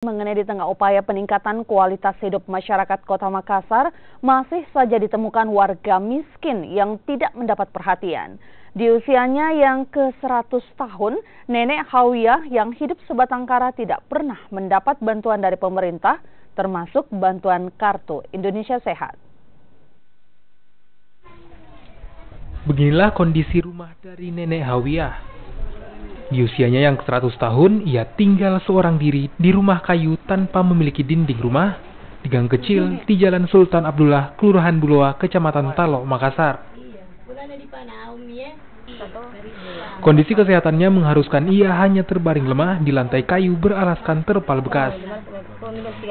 Mengenai di tengah upaya peningkatan kualitas hidup masyarakat Kota Makassar, masih saja ditemukan warga miskin yang tidak mendapat perhatian. Di usianya yang ke-100 tahun, Nenek Hawiyah yang hidup sebatang kara tidak pernah mendapat bantuan dari pemerintah, termasuk bantuan Kartu Indonesia Sehat. Beginilah kondisi rumah dari Nenek Hawiyah. Di usianya yang ke-100 tahun, ia tinggal seorang diri di rumah kayu tanpa memiliki dinding rumah di gang kecil di Jalan Sultan Abdullah, Kelurahan Buloa, Kecamatan Talok, Makassar. Kondisi kesehatannya mengharuskan ia hanya terbaring lemah di lantai kayu beralaskan terpal bekas.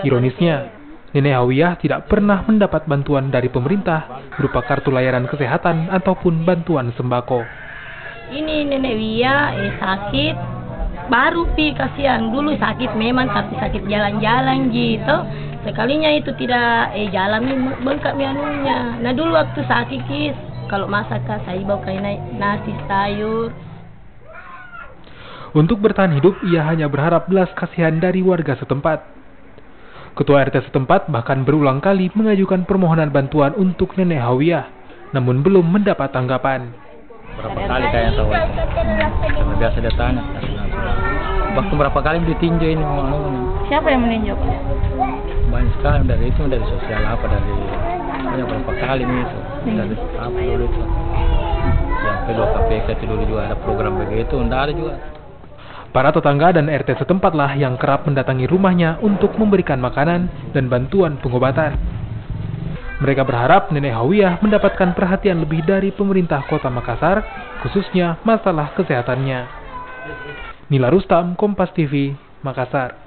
Ironisnya, Nenek Hawiyah tidak pernah mendapat bantuan dari pemerintah berupa kartu layanan kesehatan ataupun bantuan sembako. Ini Nenek Wia sakit, baru kasihan dulu sakit memang tapi sakit jalan-jalan gitu. Sekalinya itu tidak jalan bengkak anunya. Nah dulu waktu sakit kalau masak saya bawa kayak nasi sayur. Untuk bertahan hidup ia hanya berharap belas kasihan dari warga setempat. Ketua RT setempat bahkan berulang kali mengajukan permohonan bantuan untuk Nenek Hawiyah, namun belum mendapat tanggapan. Berapa kali kayak tahu itu biasa dia tanya waktu berapa kali ditinjau ini Siapa yang meninjau? Banyak sekali dari sosial apa dari banyak berapa kali nih itu dari apa dulu itu yang kedua KPK itu dulu juga ada program begitu enggak ada juga. Para tetangga dan RT setempat lah yang kerap mendatangi rumahnya untuk memberikan makanan dan bantuan pengobatan. Mereka berharap Nenek Hawiyah mendapatkan perhatian lebih dari pemerintah Kota Makassar, khususnya masalah kesehatannya. Nila Rustam, Kompas TV, Makassar.